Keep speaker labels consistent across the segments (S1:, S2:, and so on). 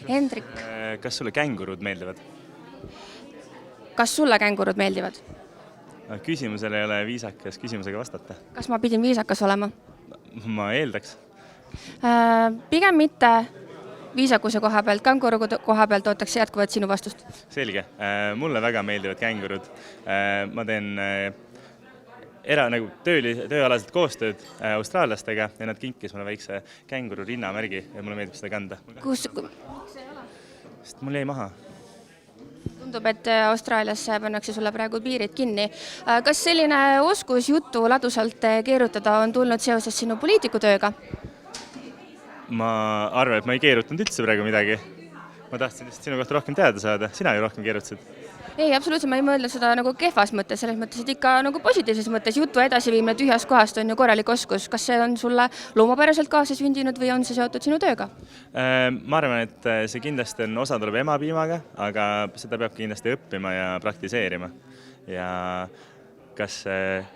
S1: Hendrik,
S2: Kas sulle kängurud meeldivad?
S1: kas sulle kängurud meeldivad?
S2: Küsimusele ei ole viisakas küsimusega vastata.
S1: Kas ma pidin viisakas olema?
S2: Ma eeldaks.
S1: Pigem mitte viisakuse koha pealt, känguru koha pealt ootaks jätkuvalt sinu vastust.
S2: Selge. Mulle väga meeldivad kängurud. Ma teen tööalaselt koostööd austraallastega ja nad kinkis mulle väikse känguru rinnamärgi ja mulle meeldib seda kanda.
S1: Kus
S2: Sest mul jäi maha.
S1: tundub, et Austraalias pannakse sulle praegu piirid kinni. Kas selline oskus juttu ladusalt keerutada on tulnud seoses sinu poliitikutööga?
S2: Ma arvan, et ma ei keerutanud üldse praegu midagi. Ma tahtsin lihtsalt sinu kohta rohkem teada saada. Sina ju rohkem keerutasid.
S1: Ei, absoluutselt, ma ei mõelnud seda nagu kehvas mõttes, selles mõttes, et ikka nagu positiivses mõttes jutu edasiviimine tühjast kohast on ju korralik oskus. Kas see on sulle loomapäraselt kaasa sündinud või on see seotud sinu tööga?
S2: Ma arvan, et see kindlasti on osa tuleb emapiimaga, aga seda peab kindlasti õppima ja praktiseerima. Ja kas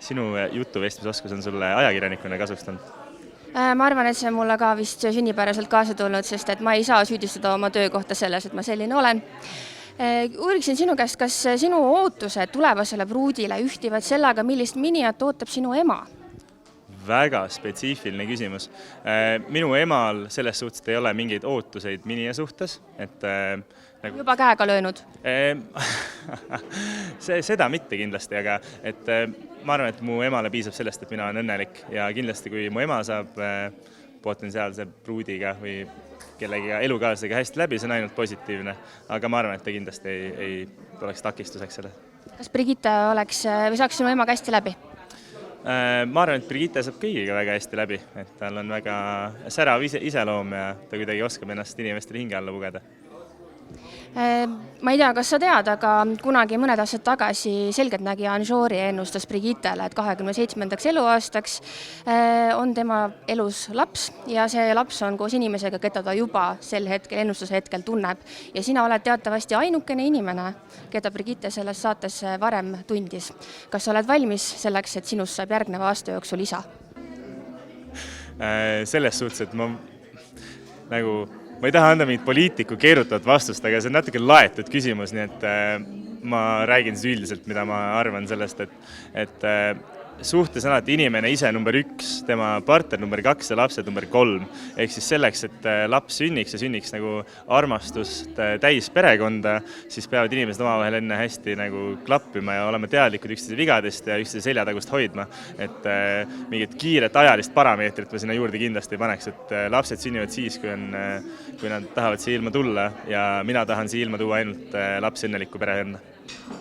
S2: sinu jutuvestmisoskus on sulle ajakirjanikuna kasustanud?
S1: Ma arvan, et see on mulle ka vist sünnipäraselt kaasa tulnud, sest et ma ei saa süüdistada oma töökohta selles, et ma selline olen. Uuriksin sinu käest, kas sinu ootused tulevasele pruudile ühtivad sellega, millist minijat ootab sinu ema?
S2: Väga spetsiifiline küsimus. Minu emal selles suhtes ei ole mingeid ootuseid minija suhtes.
S1: Juba käega löönud?
S2: Seda mitte kindlasti, aga ma arvan, et mu emale piisab sellest, et mina olen õnnelik ja kindlasti, kui mu ema saab potentsiaalse pruudiga või kellegiga elukaaslasega hästi läbi, see on ainult positiivne, aga ma arvan, et ta kindlasti ei oleks takistuseks selle.
S1: Kas Brigitte saaks sinu emaga hästi läbi?
S2: Ma arvan, et Brigitte saab kõigiga väga hästi läbi, et tal on väga särav iseloom ja ta kuidagi oskab ennast inimestele hinge alla pugeda.
S1: Ma ei tea, kas sa tead, aga kunagi mõned aastad tagasi selgeltnägija Anžori ennustas Brigittele, et 27. eluaastaks on tema elus laps ja see laps on koos inimesega, keda ta juba sel hetkel, ennustuse hetkel tunneb. Ja sina oled teatavasti ainukene inimene, keda Brigitte selles saates varem tundis. Kas sa oled valmis selleks, et sinust saab järgneva aasta jooksul isa?
S2: Selles suhtes, et ma ei taha anda mingit poliitiku keerutavat vastust, aga see on natuke laetud küsimus, nii et ma räägin siis üldiselt, mida ma arvan sellest, et suhtes on alati inimene ise number 1, tema partner number 2 ja lapsed number 3. Ehk siis selleks, et laps sünniks ja sünniks nagu armastust täis perekonda, siis peavad inimesed omavahel enne hästi nagu klappima ja olema teadlikud üksteise vigadest ja üksteise seljatagust hoidma. Et mingit kiiret ajalist parameetrit ma sinna juurde kindlasti ei paneks, et lapsed sünnivad siis, kui nad tahavad siia ilma tulla ja mina tahan siia ilma tuua ainult lapsi õnnelikku pere enne.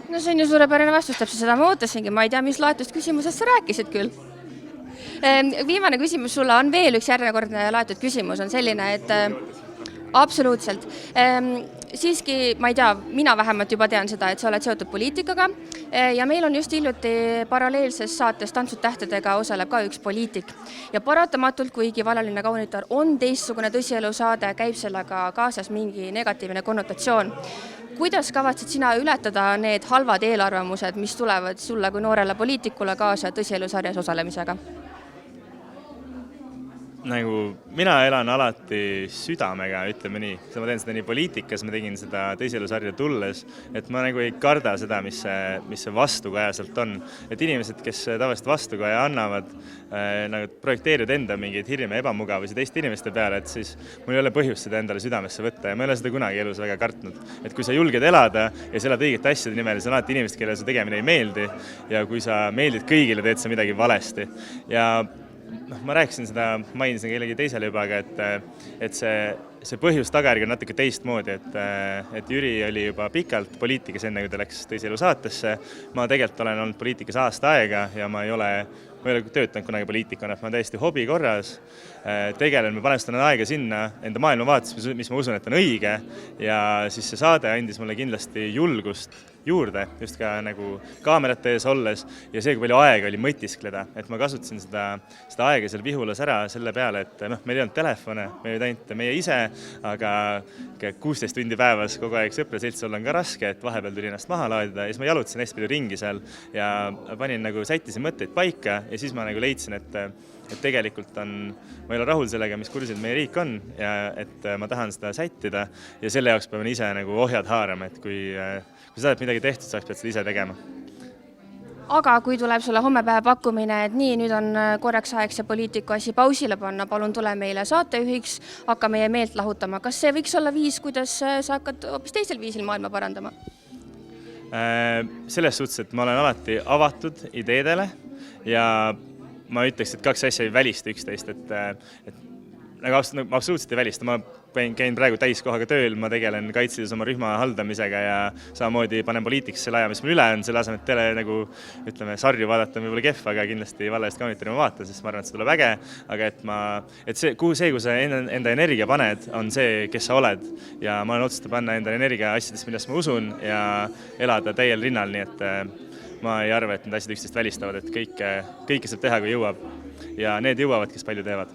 S1: No see on ju suurepärane vastus, täpselt seda ma ootasingi, ma ei tea, mis laetust küsimusest sa rääkisid küll. Viimane küsimus sulle on veel üks järjekordne laetud küsimus, on selline, et absoluutselt. Siiski, ma ei tea, mina vähemalt juba tean seda, et sa oled seotud poliitikaga ja meil on just hiljuti paralleelses saates Tantsud tähtedega osaleb ka üks poliitik. Ja paratamatult, kuigi Valaline kaunitar on teistsugune tõsielu saade, käib sellega kaasas mingi negatiivne konnotatsioon. Kuidas kavatsed sina ületada need halvad eelarvamused, mis tulevad sulle kui noorele poliitikule kaasa tõsielusarjas osalemisega?
S2: Mina elan alati südamega, ütleme nii. Ma teen seda nii poliitikas, ma tegin seda tõsielusarja tulles, et ma ei karda seda, mis see vastukaja sealt on. Et inimesed, kes tavaliselt vastukaja annavad, projekteerivad enda mingeid hirme ebamugavusi teiste inimeste peale, et siis mul ei ole põhjust seda endale südamesse võtta ja ma ei ole seda kunagi elus väga kartnud. Et kui sa julged elada ja sa elad õigete asjade nimel, siis on alati inimesed, kellele su tegemine ei meeldi ja kui sa meeldid kõigile, teed sa midagi valesti. Ja ma rääkisin seda, mainisin kellegi teisele juba, aga et see põhjus tagajärg on natuke teistmoodi, et Jüri oli juba pikalt poliitikas enne, kui ta läks tõsielu saatesse. Ma tegelikult olen olnud poliitikas aasta aega ja ma ei ole töötanud kunagi poliitikuna, et ma täiesti hobi korras. Tegelen, ma panestan aega sinna enda maailmavaates, mis ma usun, et on õige ja siis see saade andis mulle kindlasti julgust juurde, just ka nagu kaamerate ees olles ja see, kui palju aega oli mõtiskleda, et ma kasutasin seda aega seal Vihulas ära selle peale, et meil ei olnud telefone, me olid ainult meie ise, aga 16 tundi päevas kogu aeg sõpra-seltsi olla on ka raske, et vahepeal tuli ennast maha laadida ja siis ma jalutasin hästi palju ringi seal ja sättisin mõtteid paika ja siis ma leidsin, et tegelikult ma ei ole rahul sellega, mis kursil meie riik on ja et ma tahan seda sättida ja selle jaoks peame ise nagu ohjad haarama, et kui sa oled midagi tehtud, sa pead seda ise tegema.
S1: Aga kui tuleb sulle hommepäeva pakkumine, et nii, nüüd on korraks aeg see poliitiku asi pausile panna, palun tule meile saatejuhiks, hakka meie meelt lahutama. Kas see võiks olla viis, kuidas sa hakkad hoopis teisel viisil maailma parandama?
S2: Selles suhtes, et ma olen alati avatud ideedele ja ma ütleks, et kaks asja ei välista üksteist, et nagu absoluutselt ei välista. Ma käin praegu täiskohaga tööl, ma tegelen Kaitseliidus oma rühma haldamisega ja samamoodi panen poliitikasse laja, mis mul üle on, selle asemel, et nagu, ütleme, sarju vaadata on võib-olla kehv, aga kindlasti Valla eest kaunitori ma vaatan, sest ma arvan, et see tuleb äge, aga et see, kuhu sa enda energia paned, on see, kes sa oled ja ma olen otsustanud panna enda energia asjadest, millest ma usun ja elada täiel rinnal, nii et ma ei arva, et need asjad üksteist välistavad, et kõike saab teha, kui jõuab ja need jõuavad, kes palju teevad.